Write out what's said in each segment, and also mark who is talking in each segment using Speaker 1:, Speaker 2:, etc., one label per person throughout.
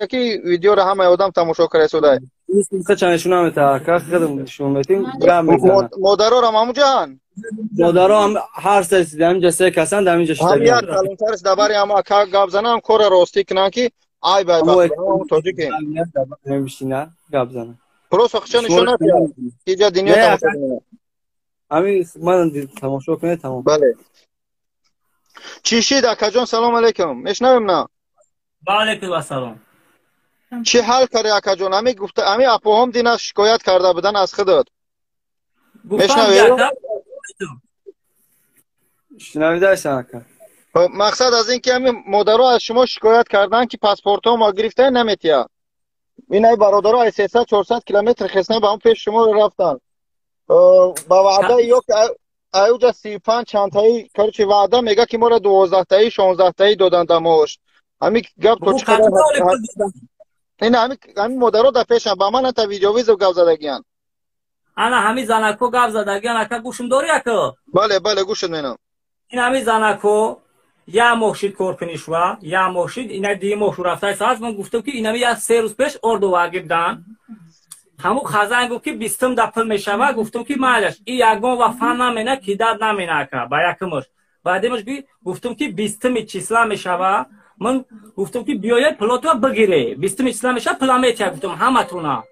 Speaker 1: که ویدیو را همه آدم تماشا کرده شده.
Speaker 2: نیست چندشون تا که خودم نشون میدیم گام میزنن.
Speaker 1: مادرها را مامو جان.
Speaker 2: مادرها هم هر سری دم جسه کسان دم اینجا شده.
Speaker 1: هم یار کلانترش دباری هم که گاب زنم کار راستی کنن که آی بای بای هم توجه کن.
Speaker 2: نمیشینه گاب زنم.
Speaker 1: پروس خشن نشونه بیار. اینجا دنیا تماشا کنه.
Speaker 2: امی من تماشا کنه تمام.
Speaker 1: بله. چیشی دکا جان سلام علیکم. میشنویم نه؟
Speaker 3: و علیکم السلام.
Speaker 1: چی حال کردی اکا جان؟ امی گفته امی اپو هم دینا شکایت کرده بودن از خودت.
Speaker 3: میشنوی؟
Speaker 2: شنویده هستم اکا.
Speaker 1: مقصد از این که امی مادرها از شما شکایت کردن که پاسپورت ها ما گرفته نمیتیا. اینای برادرها از 300 400 کیلومتر خسنه به هم پیش شما رفتن. با وعده یک ایوجا 35 چند تایی کارچی وعده میگه که ما را 12 تایی 16 تایی دادن دماش. امی گپ تو چقدر این همین مادرها در پیشن با من تا ویدیو ویزو گپ زدگیان.
Speaker 3: انا همین زنکو گپ زدگیان اکا گوشم داری اکا؟
Speaker 1: بله بله گوشت مینم.
Speaker 3: این همین زنکو یا مخشید کورپنیشوا یا مخشید اینا دی مخشو رفته ساز من گفتم که اینا یا 3 روز پیش اردو واگیدن. همو خزان گفت که 20 دپل میشوه گفتم که مالش این یگان و فن نمینه کی داد نمینه که با یکمش بعدش گفتم که 20 چیسلا میشوه من گفتم که بیاید پلاتو بگیره 20 چیسلا میشه پلامیت گفتم همتونا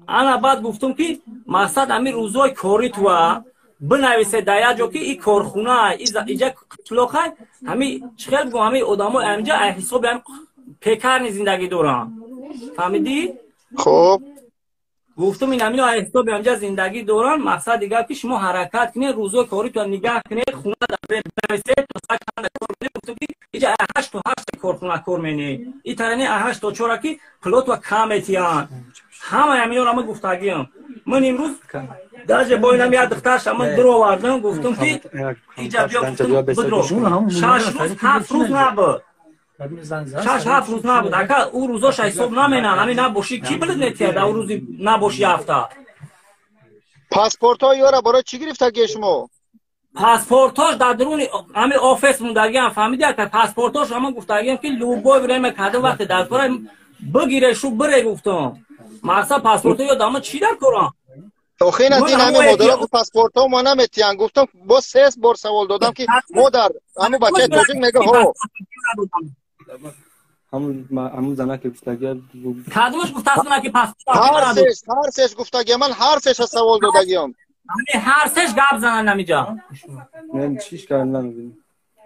Speaker 3: انا بعد گفتم که مقصد امیر روزای کاری تو بنویسه دایا جو که این کارخونه اینجا کلوخه همین چخل گو همین آدمو اینجا حساب هم پیکر زندگی دوران فهمیدی
Speaker 1: خب
Speaker 3: گفتم این همین حساب اینجا زندگی دوران مقصد دیگه که شما حرکت کنید روزو کاری تو نگاه کنید خونه در بنویسه تو ساعت کار کنید گفتم که اینجا 8 تا 8 کارخونه کار منی این ترنی 8 تا 4 کی پلوت و کامتیان همه همین رو من گفتگیم من امروز درجه باینم یاد دخترش من درو آوردم گفتم که اینجا بیا بدرو 6 روز 7 روز نبود 6 7 روز نبود اگه او روزاش حساب نمینن همین نباشی کی بلد نتیاد او روزی نباشی هفته
Speaker 1: پاسپورت ها یارا برای چی گرفته شما
Speaker 3: پاسپورتاش در درون همین آفیس موندگی فهمیدی که پاسپورتاش من گفتم که لوبو بریم کده وقت در کار بگیره شو بره گفتم مقصد پاسپورت یا دام چی در کارم
Speaker 1: توخین از این همه مدرا پاسپورت ها ما نمیتیان گفتم با 3 بار سوال دادم که مادر همه بچه توجیک میگه ها
Speaker 2: همون زنه که گفتگی
Speaker 3: کدومش گفت اصلا که پاسپورت
Speaker 1: هر سش گفتگی من هر سش سوال دادگیم
Speaker 3: هر سش گپ زنن نمیجا
Speaker 2: من چیش کردم نمیدونم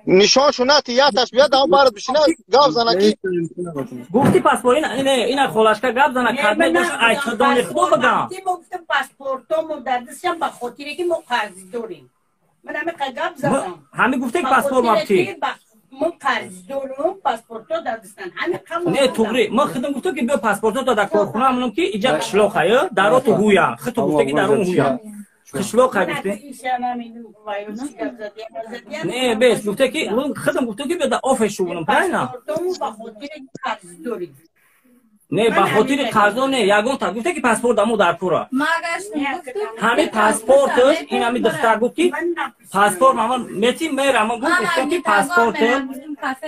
Speaker 1: نشان شونات یاتش بیاد اون بار بشینه گپ زنه کی
Speaker 3: گفتی پاسپورت اینا خلاص گپ زنه کدومش ایتدان خود بگم
Speaker 4: گفتم پاسپورتمو در دستم به خاطر که ما قرض داریم من همه گپ زدم
Speaker 3: همه گفته پاسپورت مافتی
Speaker 4: من قرض دارم پاسپورت در دستن همه کم
Speaker 3: نه توگری ما خودم گفتم که بیا پاسپورت تا در کارخونه منم که اینجا قشلوخه درو تو گویا خودت گفته که درو گویا قشلوخه گفته نه بس گفته که خودم گفتم که بیا در آفیس شو بونم نه نه با خاطر قرض نه یگان تا گفته که پاسپورت دمو در پورا همین پاسپورتش این همین دختر گفت که پاسپورت من متی میرم گفتم که پاسپورت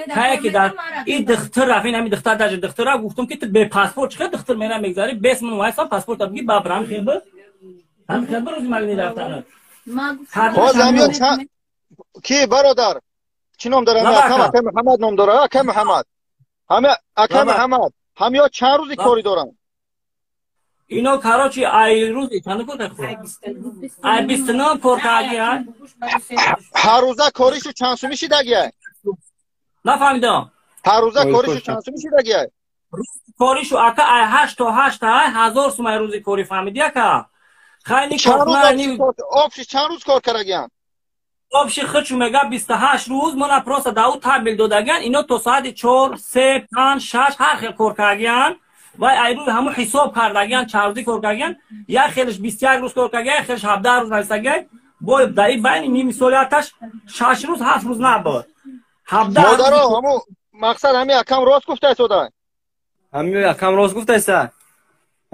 Speaker 3: هایی که در این دختر رفت این همین دختر در دختر گفتم که به پاسپورت چه دختر میرم میگذاری بس من وایسا پاسپورت بگی بابرام خیبر هم خبر روز مالی رفتن
Speaker 1: باز همیان کی برادر چی نام داره اکا محمد نام داره اکا محمد همه اکا محمد همیا چند روزی کاری دارن
Speaker 3: اینا کاراچی ای روزی چند کار دارن ای 29 کار کردن
Speaker 1: هر روزه کاریشو چند سو میشی دگه
Speaker 3: نفهمیدم
Speaker 1: هر روزه کاریشو چند سو میشی دگه
Speaker 3: کاریشو اکا ای 8 تا 8 تا 1000 سوم روزی کاری فهمیدی اکا خیلی
Speaker 1: آبش چند روز کار کردن
Speaker 3: آبش خچو میگه 28 روز من پروسه داوت تحویل دادگان اینا تا ساعت 4 3 5 6 هر خیل کار کردن و ای روز همو حساب کردگان 4 روزی کار کردن یا خیلش 21 روز کار کردن خیلش 17 روز نشستگان با دای بین نیم مسئولیتش 6 روز 7 روز نبود 17
Speaker 1: مادرها همو مقصد همین اکم راست گفته شده
Speaker 2: همین اکم راست گفته است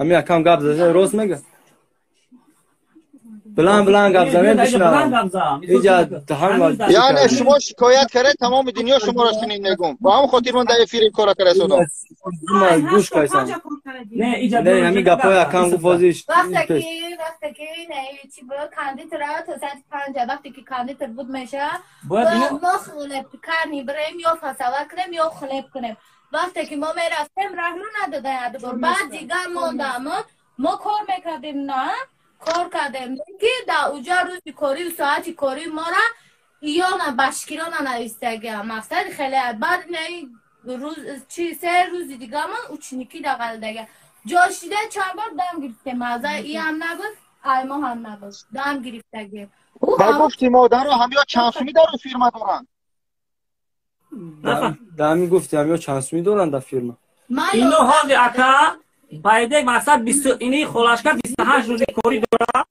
Speaker 2: همین اکم گپ زده راست میگه بلند گپ زنه
Speaker 3: بلند
Speaker 2: بشنوم
Speaker 3: گپ زن.
Speaker 2: اینجا همین
Speaker 1: یعنی شما شکایت کرده تمام دنیا شما را شنید نگم با هم خاطر من در افیر کار کرده سودم
Speaker 2: گوش کایسم
Speaker 3: نه اینجا
Speaker 2: نه همین گپای اکم گفت بازیش
Speaker 5: وقتی که نه چی بود کاندیت را تا ساعت 5 وقتی که کاندیت بود میشه
Speaker 3: باید اینو
Speaker 5: ما خلپ کردیم بریم یا فساد کنیم یا خلپ کنیم وقتی که ما میرفتیم راهنو ندادن بعد دیگه ما کار میکردیم نه کار کردیم که در اونجا روزی کاری و ساعتی کاری ما را یا نه بشکیران نویستگیم مقصد خیلی بعد نه روز چی 3 روز دیگه من اوچنیکی دقل دیگه جاشیده 4 بار دم گرفتیم از ای هم نبود ایما هم نبود دم گرفتگیم
Speaker 1: با گفتی مادر رو همیا چانسومی در فیرما دارن
Speaker 2: دمی گفتی همیا چانسومی دارن در فیرما
Speaker 3: اینو حال اکا باید مثلا 20 اینی خلاص کرد 28 روز کاری داره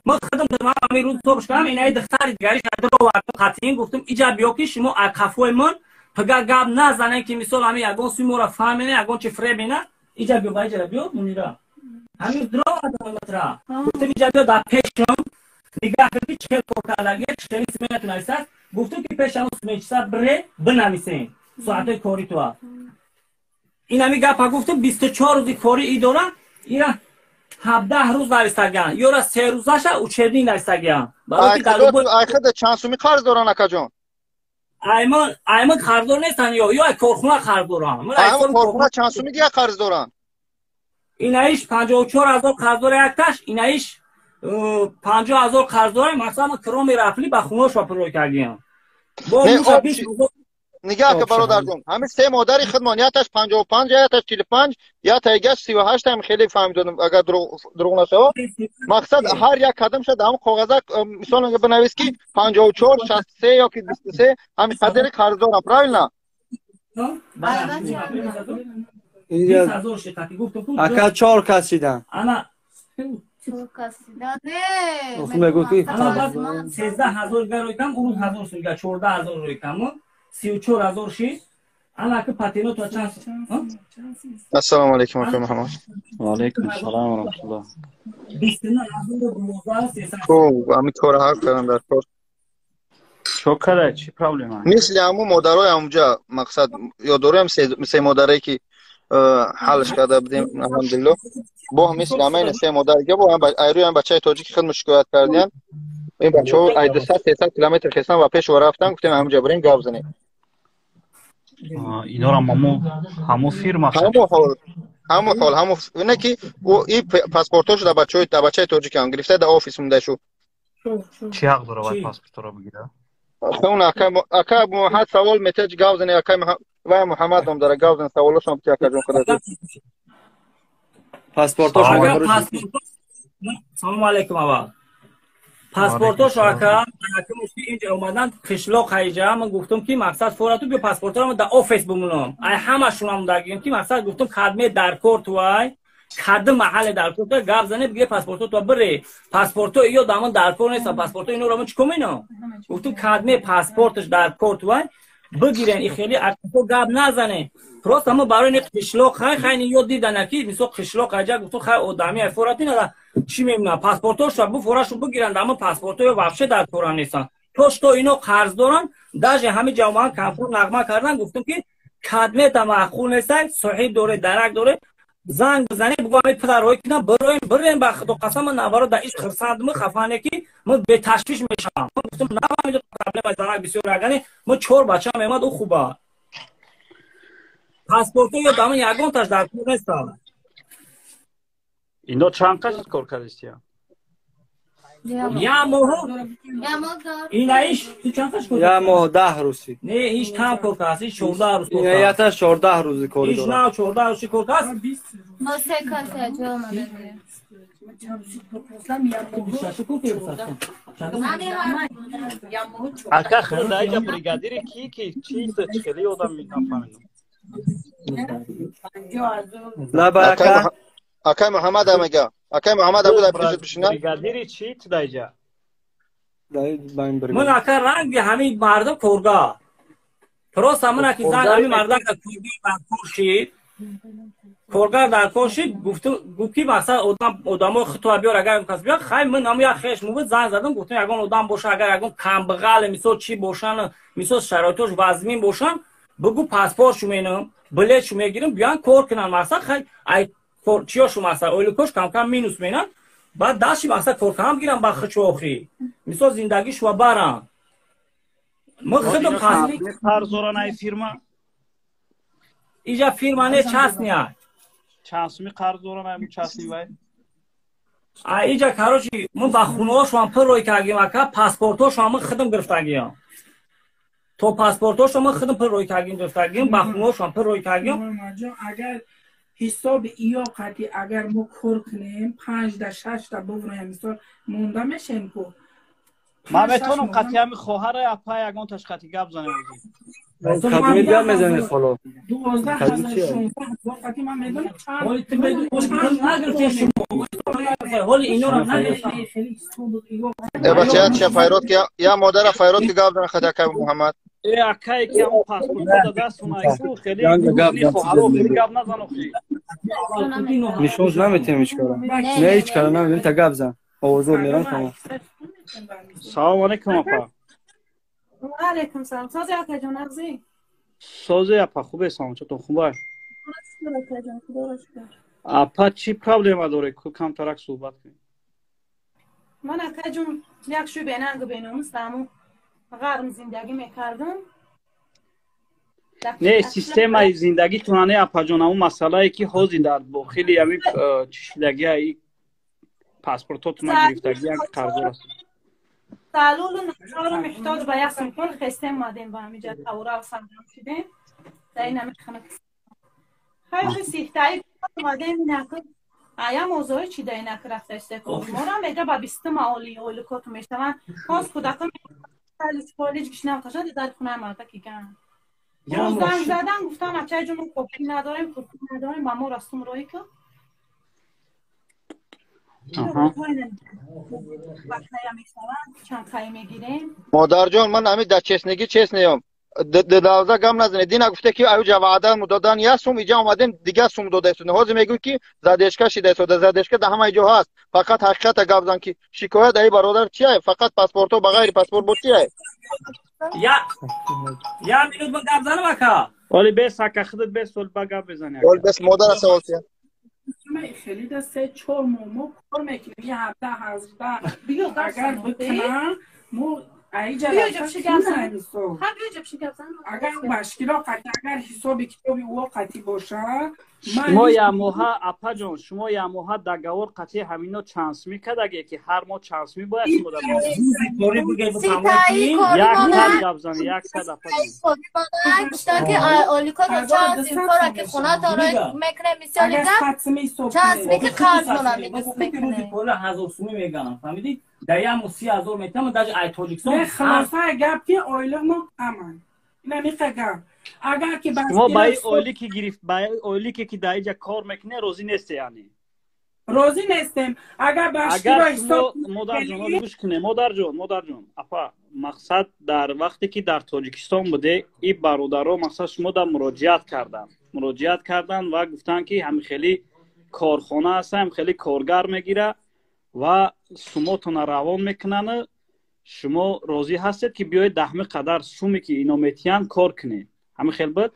Speaker 3: ما خدم تمام همین روز صبح کردم اینای دختر دیگری شده رو قطعین گفتم ایجا بیا که شما اکفوی من پگا گاب نزنه که مثلا همین اگون سیمو را فهمینه اگون چه فره بینه ایجا بیا باید بیا منیرا همین درو مطرح گفتم ایجا بیا در پیشم نگاه کنی چه کوتا لگه چه سمت نایسات گفتم که پیشم سمچسا بره بنویسین ساعت کاری تو اینا میگه پا گفتم 24 روز کاری ای دارن اینا 17 روز نویسگن یا را 3 روزش او چردی نویسگن برای که
Speaker 1: اخد چانسومی قرض دارن اکا جان
Speaker 3: ایمان خردور نیستن یا کارخونه خردورن
Speaker 1: ایمان کارخونه چانسومی دیگه قرض دارن
Speaker 3: اینایش 54000 قرض داره یک تاش اینایش 50000 قرض داره مثلا کروم رفلی با خونش واپرو کردیم با اون 20
Speaker 1: نگاه که برادر جون همین 3 مادری خدمانیتش 55 یاتش 45 یا تا 38 هم خیلی فهمیدم اگر دروغ نشه مقصد هر یک قدم شد هم کاغذ مثلا بنویس که 54 63 یا که 23 همین قدر قرض دارم پرایل
Speaker 2: اینجا اکا 4 کس شدن
Speaker 3: انا
Speaker 5: 4 کس شدن
Speaker 2: خب میگو که
Speaker 3: 13000 گرو کم اون 1000 سوگا 14000 روی کم 34000 شی انا که پاتینو تو چانس
Speaker 1: السلام علیکم آقای محمد
Speaker 2: و علیکم السلام و رحمت الله
Speaker 3: 29300
Speaker 1: خوب همین کار حق کردم در کار
Speaker 2: شکره چی پرابلم
Speaker 1: مثل همو مادرای اونجا مقصد یا دارم 3 مادری که حلش کرده بودیم الحمدلله با هم مثل همین 3 مادر دیگه با هم ایروی هم بچه تاجیک خدمت شکایت کردن این بچه‌ها 200 300 کیلومتر خستن و پیش رفتن گفتیم همونجا بریم گاو زنیم
Speaker 6: اینا را همو فیرما
Speaker 1: همو اینه که این پاسپورتش در بچه تاجیک هم گرفته در آفیس مونده شو
Speaker 6: چی حق داره باید پاسپورت را بگیره
Speaker 1: اون اکا محمد سوال میتج گاو زنی اکا و محمد هم داره گاو زن سوالش هم بچه جون خدا
Speaker 2: پاسپورتش
Speaker 3: سلام علیکم آقا پاسپورتش آقا مشتی اینجا اومدن خشلاق خیجه من گفتم که مقصد فوراتو بیا پاسپورت رو در آفیس بمونم ای همشون هم درگیریم که مقصد گفتم خدمه در کورت وای خدمه محل در کورت گاو زنه بگه پاسپورت تو بره پاسپورت یا دامن در کورت نیست پاسپورت اینو رو من چیکار اینا گفتم خدمه پاسپورتش در کورت وای بگیرن این خیلی ارتفاع گاب نزنه راست اما برای این خشلاق خیلی یاد دیدن که مثلا خشلاق اجا گفتم خیلی آدمی فوراتی نداره چی میمونه پاسپورتش رو فوراشو بگیرن اما پاسپورت رو واپس در کوران نیستن توش تو اینو قرض دارن داج همه جامعه کافر نغمه کردن گفتم که خدمت تا معقول نیست صحیح دوره درک دوره زنگ بزنی بگو همه پدر روی کنم بریم با خدا قسم نوارو در ایش خرساندم خفانه که من به تشویش میشم گفتم نه من پرابلم از زنگ بسیار رگانی من 4 بچه هم اومد او خوبه پاسپورت یا دامن یگان تاش در کور نیست
Speaker 6: اینا چند قش کار کردی
Speaker 3: یا ماه این ایش تو چند قش کار
Speaker 2: یا ماه 10 روزی
Speaker 3: نه ایش کم کار کردی 14 روز کار
Speaker 2: این ایتا 14 روزی کاری
Speaker 3: ایش
Speaker 2: داره
Speaker 3: نه 14 روز کار کرد
Speaker 5: ما 3 کس جا اومده
Speaker 6: اکا خیلی که بریگادیر کی چیز چکلی آدم نفهمیدم
Speaker 2: لا برکه
Speaker 1: اکای محمد هم میگه اکای محمد ابو در پیشت بشینه
Speaker 6: بریگادیر چی تدایجا
Speaker 3: من اکا رنگ همین مردم کورگا پروس همون که زن همین مردم که کورگی من کورشید کارگر در کاشی گفتی مثلا آدم خطا بیار اگر کس بیار خیلی من هم یا خیش موقع زنگ زدم گفتم اگر آدم باشه اگر اگر کم بغل مثلا چی باشن مثلا شرایطش وزمین باشن بگو پاسپورت شو مینم بلیط شو میگیرم بیان کار کنن مثلا خیلی ای چیا شو مثلا اولیکوش کم کم مینوس مینن بعد داشتی مثلا کار کنم گیرم با خچ آخری مثلا زندگی شو برام ما خدم خاصی
Speaker 6: قرضورانای firma
Speaker 3: اینجا firma ne частная
Speaker 6: частными قرضورانای mu частный vay
Speaker 3: اینجا کاروچی من با خونه‌هاش هم پر روی کردیم اکا پاسپورتاش هم خدم گرفتگیم تو پاسپورتاش هم خدم پر روی کردیم گرفتگیم با خونه‌هاش هم پر روی کردیم
Speaker 7: اگر حساب ایو قطعی اگر ما کار کنیم 5 تا 6 تا بگویم مثلا مونده میشیم کو
Speaker 6: ما میتونم قطعی هم خواهر اپا یگان تاش قطعی گپ زنم
Speaker 2: خدمت گپ میزنید خلو
Speaker 7: 12000 قطعی من میدونم
Speaker 3: حالی اینو رو
Speaker 1: بچه چه فایروت که یا مادر فایروت که گاب دارن خدا که محمد
Speaker 6: اکای که هم پاسپورت دست اونایی کو خیلی خواهر خیلی گپ نزنم خیلی
Speaker 2: نشونش نمیتونیم هیچ کارم نه هیچ کارم نمیتونیم تا گپ زن آوازور میرم کنم
Speaker 6: سلام علیکم اپا
Speaker 8: علیکم سلام سازی اپا جون نغزی
Speaker 6: سازی اپا خوبه سلام چطور خوبه اپا چی پرابلم داره که کم ترک صحبت کنیم
Speaker 8: من اپا جون یک شوی بیننگ بینامستم غرم زندگی میکردم
Speaker 6: نه سیستم زندگی تونانه اپا جون اون مسئله ای که ها زنده با خیلی همین چشیدگی ای پاسپورتات من گرفتگی هم قرضور است
Speaker 8: تعلول نشار محتاج به یک سمپل خسته مادیم با همیجا تورا و سمدم شدیم در این همی خانه خیلی سیختایی مادیم نکن آیا موضوعی چی دایی نکن رفته استه کنم مورا میگه با بیستم آلی کتو میشته من خواست کودکم خیلی کالیج گشنم کشان در خونه مرده که گم روز زنگ زدن گفتم اچه جون کپی نداریم با ما راستم روی کن
Speaker 1: مادر جان من همین در چسنگی چسنیم دوازده گم نزنه دینا گفته که ایو جوادن مدادن یا سوم اینجا اومدیم دیگه سوم داده است نهاز میگن که زدشکا شده است زدشکا ده همه جو هست فقط حقیقت گفتن که شکایت ای برادر چیه فقط پاسپورت و بغیر پاسپورت بود چیه
Speaker 3: یا مینوت من گپ زنم اکا
Speaker 6: ولی بس اکا خودت بس سول بگپ بزنی
Speaker 1: ولی بس مادر سوال چیه
Speaker 7: خیلی دسته 4 مو کار میکنیم یه هفته 18 اگر بکنم مو ایجا اگر مشکل اگر حساب کتابی او قطعی باشه
Speaker 6: شما یا موها اپا جان شما یا موها دگاور قطعی همینا چانس میکرد اگه که هر ما چانس میباید شما در یک گپ زنی یک صد اپا
Speaker 5: جان که اولیکا تو چانس این کارا که خونه داره میکنه میسیالی چانس میکه قرض کنم
Speaker 3: پول 1000 سومی میگم فهمیدی دایم 30000 میتونم در ای تاجیکستان
Speaker 7: خلاصه گپ که اویل ما امان نمیخه گپ اگر که
Speaker 6: شما بای اولی که گرفت بای اولی که دایجا کار میکنه روزی نیست یعنی
Speaker 7: روزی نیستم اگر باشی رو حساب
Speaker 6: مادر جان گوش کنه مادر جان اپا مقصد در وقتی که در تاجیکستان بوده این برادرها مقصد شما در مراجعت کردن و گفتن که همین خیلی کارخانه هستم خیلی کارگر میگیره و سوماتون روان میکنن شما راضی هستید که بیاید دهمه قدر سومی که اینا میتین کار کنید همه خیلی بود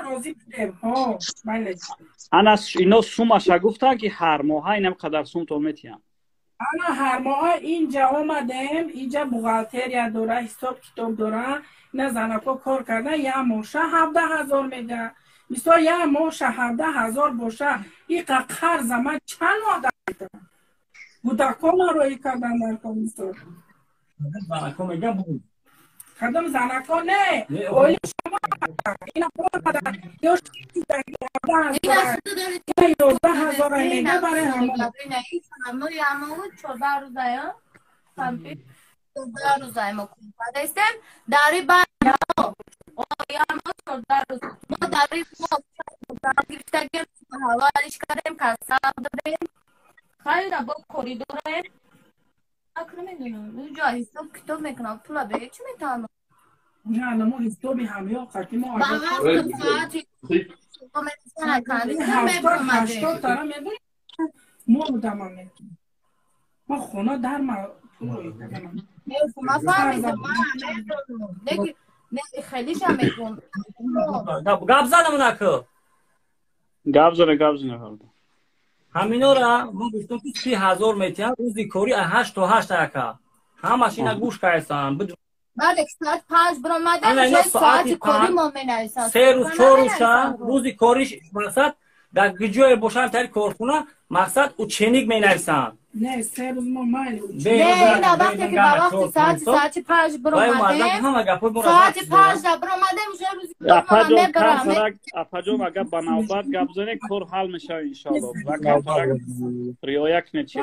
Speaker 7: راضی بودیم ها بله
Speaker 6: انا اینا سومش گفتن که هر ماه اینم قدر سوم تو میتین
Speaker 7: انا هر ماه اینجا اومدم اینجا بوغالتریا داره حساب کتاب داره نه زنکا کار کردن یا موشه 17000 میده مثلا یا موشه 17000 باشه این قرض من چند ماه دارم بودکان روی کردن در کمیسور
Speaker 3: زنکا میگم بود
Speaker 7: خدم زنکا نه اولی شما اینا پر بدن یا شدید 12000 میده برای
Speaker 5: همون چوبه روزه یا سمپی 14 روزه ما کنم دستم داری باید یا ما 14 روز ما داری ما گرفتگیم حوالش کردیم کسب داریم خیلی با کوریدوره اکر میدونم اینجا حساب کتاب میکنم پولا به چی میتونم
Speaker 7: نه نمو حسابی همه قطعی ما
Speaker 5: ما مثلا کاندید
Speaker 7: 70
Speaker 5: میبرم
Speaker 7: 80 تا میبریم ما تمام میکنیم ما خونه در ما
Speaker 5: ما فهمیدم نه خیلیش هم میکنم
Speaker 3: گپ زدم نکو
Speaker 6: گپ زنه
Speaker 3: همینا را من گفتم که 30,000 متر روزی کاری 8 تا 8 دقیقه همش اینا گوش کردن
Speaker 5: بعد ساعت 5 برآمدم ساعت کاری ما مینویسم
Speaker 3: 3 روز 4 روز روزی کاریش مقصد در جای باشن تری کارخونه مقصد او چنیک مینویسن
Speaker 7: نه 3 روز ما مایل
Speaker 5: نه نه وقتی که با وقت ساعت 5 برآمدم ساعت 5 برآمدم روزی
Speaker 6: کار اپاجو مگه بنابرد گپ زنه کار حل میشه ان شاء الله و کار رعایت کنه چی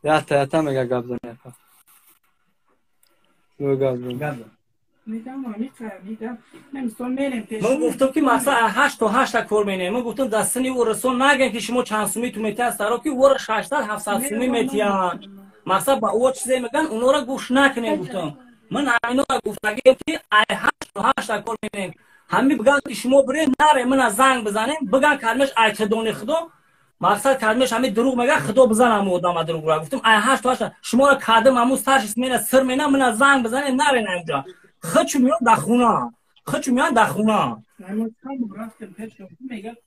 Speaker 2: یا مگه گپ زنه
Speaker 7: میگم نمیستون میریم پیش
Speaker 3: من گفتم که مثلا 8 تا 8 کار مینه من گفتم دستنی او رسون نگن که شما چند سومی تو متر سرا که ور 600 700 سومی متر مثلا با او چیزی میگن اونا را گوش نکنه گفتم من اینا را گفتم که 8 تا 8 کار مینه همین بگن که شما بره نره من زنگ بزنم بگن کلمش ایتدون خدا مقصد کلمش همین دروغ میگه خدا بزنم و دروغ را گفتم 8 تا 8 شما را کادم همون سرش اسمینه سر مینه من زنگ بزنم نره اینجا خچ میاد در خونه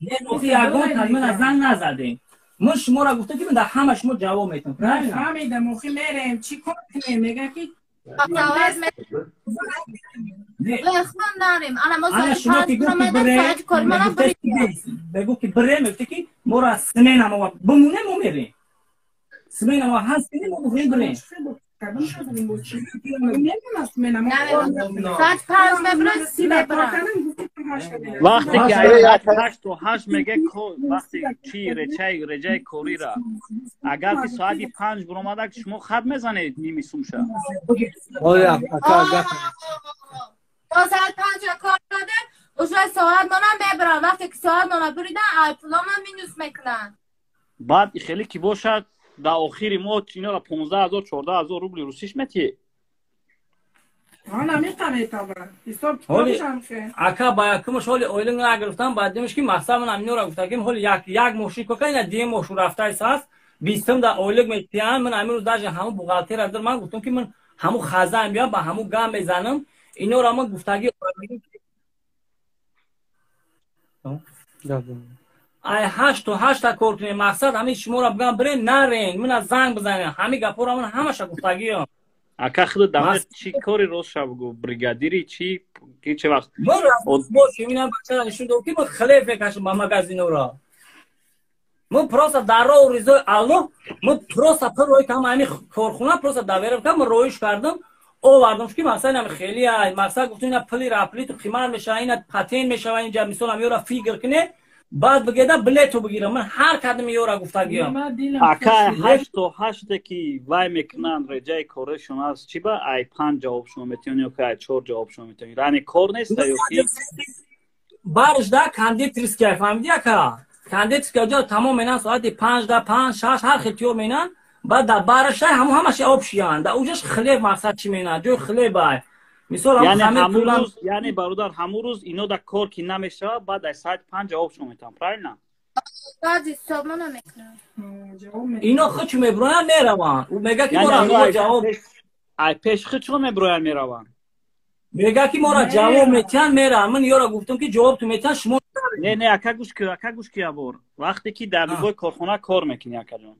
Speaker 3: یه روزی یگان کلمه از زنگ نزدیم من شما را گفته که من در همه شما جواب میتونم
Speaker 7: فهمیدم موخی میریم چی کار کنیم میگه که
Speaker 5: اخوان داریم
Speaker 3: انا شما که گفتی بره بگو که بره میگفتی که ما را سمین هم بمونه ما میریم سمین هم هست کنیم ما بخوریم بریم
Speaker 5: ساعت 5 میبرم 30 میبرم
Speaker 6: وقتی که 8 تا 8 میگه وقتی چی رجای کوری را اگر که ساعتی 5 برآمده شما خط میزنید نیمی سومشه
Speaker 5: تا ساعت 5 کار دادم اجرای ساعت منم میبرم وقتی که ساعت منم بریدن ایپلان هم مینوس میکنن
Speaker 6: بعد خیلی که باشد در آخری ما اینا را 15,000 14,000 روبل روسیش میتیه
Speaker 7: آنا میتونه تابر حساب
Speaker 3: حالی
Speaker 7: کتابش هم
Speaker 3: اکا با یکمش حالی اویلنگ نگرفتم بعد دیمش که مقصد من امینو را گفتم که حالی یک موشی که اینا دی موشو رفته اساس 20 در اویلنگ میتیان من امینو داج همون بوغالتر در من گفتم که من همون خزان بیام با همون گام بزنم اینو را من گفتگی ای 8 تا 8 کار کنیم مقصد همین شما را بگم برین نرین من از زنگ بزنم همین گپا را من همش گفتگی ام
Speaker 6: اکا خود دامت چی کاری روز شب گو بریگادیری چی چه وقت
Speaker 3: من راست باشه اینا بچه‌ها نشون داد که من خلیفه کشم با مگازینو را من پروسا دارا و ریزای الله من پروسا پر روی کام همین کارخونه پروسا داورم کردم رویش کردم او واردمش که مثلا هم خیلی مثلا گفتن اینا پلی را پلی تو قیمت میشه اینا پاتین میشه اینجا مثلا میورا فیگر کنه بعد بگیدم بلیتو بگیرم من هر کدوم یورا گفتگیم
Speaker 6: اکا 8 تا 8 کی وای میکنن رجای کارشون از چی با ای 5 جواب شما میتونی یا که 4 جواب شما میتونی یعنی کار نیست یا کی
Speaker 3: بارش دا کاندید ریسک فهمیدی اکا کاندید که جا تمام اینا ساعت 5 تا 5 6 هر خطیور مینن بعد دا بارش همش آپشن دا اوجش خلیف مقصد چی مینا جو خلیف بای مثلا
Speaker 6: یعنی همون روز یعنی برادر همون روز اینو در کار که نمیشه بعد از ساعت 5 جواب شما میتونم پراینا
Speaker 5: بعد حساب من نمیکنم
Speaker 3: اینو خچ میبرن میروان او میگه که ما جواب
Speaker 6: ای پیش خچ میبرن میروان
Speaker 3: میگه که ما را جواب میتن میرن من یارا گفتم که جواب تو میتن شما
Speaker 6: نه اکا گوش کی ابر وقتی که در لوبای کارخونه کار میکنی اکا جان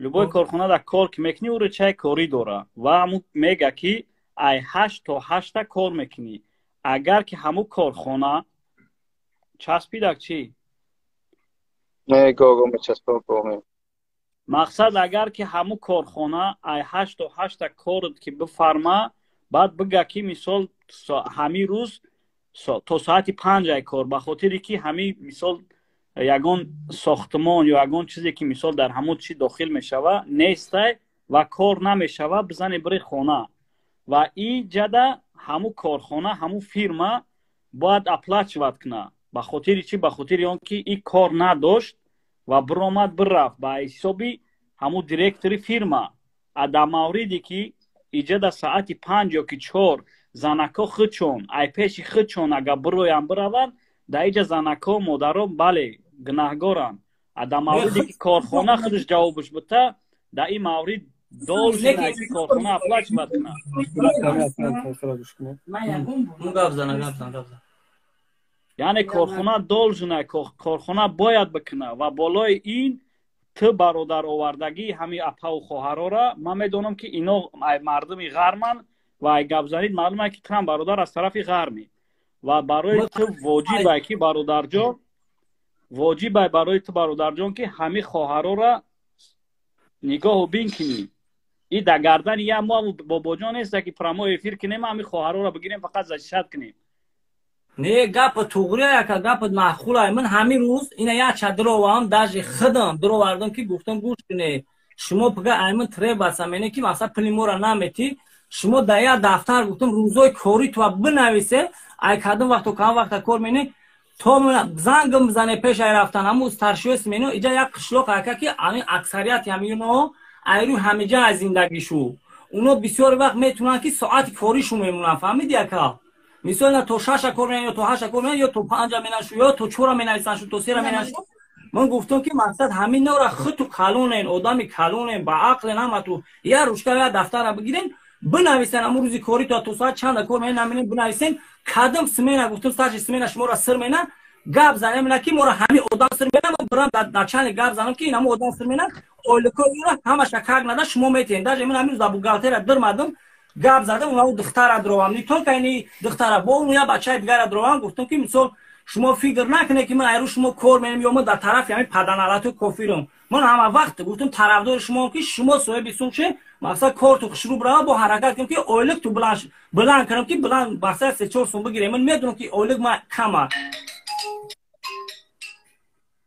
Speaker 6: لوبای کارخونه در کار که میکنی او چای کاری داره و همون میگه که ای 8 تا 8 کار میکنی اگر که همون کارخانه چسبیدک چی؟
Speaker 1: نه گوگو میچسبم بومه
Speaker 6: مقصد اگر که همون کارخانه ای 8 تا 8 کار که بفرما بعد بگه که مثال همین روز تا ساعت 5 کار به خاطری که همین مثال یگان ساختمان یا یگان چیزی که مثال در همون چی داخل میشوه نیسته و کار نمیشوه بزنه بری خانه و این جدا همو کارخانه همو فیرما باید اپلاچ وقت کنه به خاطر چی به خاطر اون که این کار نداشت و برآمد برفت با حسابی همو دیرکتوری فیرما در موردی که ایجاد ساعت 5 یا که 4 زنکا خچون ای پیش خچون اگر برویم بروند در اینجا زنکا و مادرها بله گناهگارن. در موردی که کارخانه خودش جوابش بده در این مورد دولش نه که کارخانه اپلاچ بد کنه. یعنی کارخانه دولش نه، کارخانه باید بکنه و بالای این تو برادر آوردگی همین اپا و خواهرها را من میدونم که اینا مردم غرمن و ای گپ زنید معلومه که تو هم برادر از طرف غرمی و برای تو واجبه که برادر جان واجبه برای تو برادر جان که همین خواهرها را نگاه و بین کنی. این در گردن یه ما بابا جان نیست که پرامو افیر کنیم همین خواهرها را بگیریم فقط زشت کنیم.
Speaker 3: نه گپ توغریه که گپ معقوله. من همین روز اینا یا چادر آوام داج خدم درو وردم که گفتم گوش کنه شما پگه ایمن تره باسم اینه که مثلا پلیمورا نمیتی شما دایا دفتر گفتم روزای کوری تو بنویسه ای کدوم وقت و کام وقت کار مینه تو زنگم بزنه پیش ای رفتن همو استارشوس مینو اینجا یک قشلوق اکا که همین اکثریت همینو ایرو همه جا از زندگیشو اونو بسیار وقت میتونن که ساعت کوریشو میمونن فهمیدی اکا مثلا تو 6 کار میکنی یا تو 8 کار میکنی یا تو 5 میناشو یا تو 4 مینویسن شو تو 3 میناشو. من گفتم که مقصد همین نورا خط و کلون این آدمی کلون با عقل نما تو یا روشکا یا دفتر بگیرین بنویسن امروز روزی کاری تا تو ساعت چند کار میکنن نمینین بنویسن کدام سمینا گفتم ساعت سمینا شما را سر مینا گاب زنم نه کی مورا همین آدم سر مینا من برام در چند گاب زنم که اینم آدم سر مینا اولکو یورا همش کاغ ندا شما میتین داج من همین زبو گالتر در مردم گاب زدم اون دختر دروام نی تو کینی دختر با اون یا بچه دیگر دروام گفتم که مثلا شما فکر نکنه که من ایرو شما کار میکنم یا من در طرف همین پدنالات و کافیرم من همه وقت گفتم طرفدار شما که شما سوی بیسون شه مثلا کار تو شروع برا با حرکت کنم که اولک تو بلند کنم که بلند مثلا 3-4 سون بگیرم من میدونم که اولک ما کمه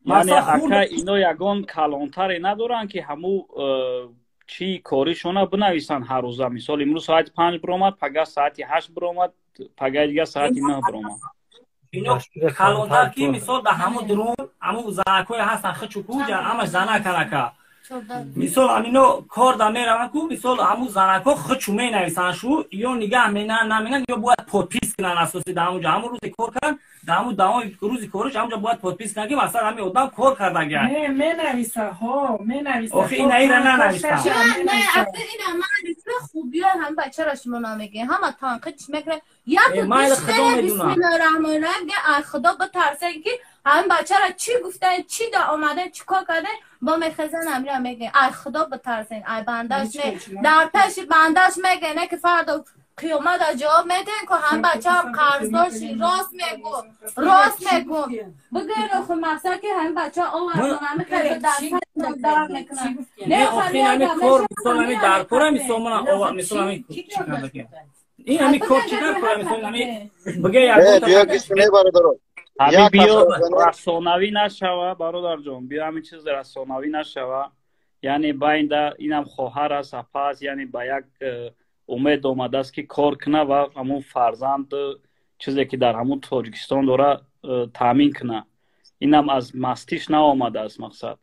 Speaker 6: یعنی اکا اینا یگان کلانتر ندارن که همو چی کاریشونه بنویسن هر روزه مثال امروز ساعت 5 برآمد پگاه ساعت 8 برآمد پگاه دیگه ساعت 9 برآمد
Speaker 3: اینا کلانتر که مثال در همو درون همو زنکای هستن خچو کوجا همش زنک کنکا مثال همینو کار در میرون کو مثال همو زنکا خچو می نویسن شو یا نگه مینن نمینن یا باید پودپیس کنن اساسی در همونجا همون روزی کار کردن در همون دوام روزی کارش همونجا باید پودپیس کنن که مثلا همین آدم کار کرده گه
Speaker 7: نه می نویسه ها می نویسه
Speaker 3: آخه این اینا ننویسه
Speaker 5: نه اصلا این من خوبی هم بچه را شما نمیگه هم تانقیدش میکنه یا تو بسته بسم الله الرحمن الرحیم خدا بترسه که هم بچه را چی گفته چی دا آمده چی کار کرده با میخزن امری میگه ای خدا بترسین ای بندش نه در پیش بندش میگه نه که فردا قیامت از جواب میدن که هم بچه هم قرضدار شی راست میگو بگیر خود مقصد که هم بچه آورد همه خیلی در میکنن
Speaker 3: نه آخه همه کار مثال همه در کار مثال من آورد مثال همه این همه کار چی در کار مثال همه بگه
Speaker 6: همین بیا رسانوی نشوه برادر جان بیا همین چیز رسانوی نشوه یعنی باینده اینم خواهر است اپاس یعنی با یک امید آمده است که کار کنه و همون فرزند چیزی که در همون تاجیکستان داره تامین کنه اینم از مستیش نه آمده است مقصد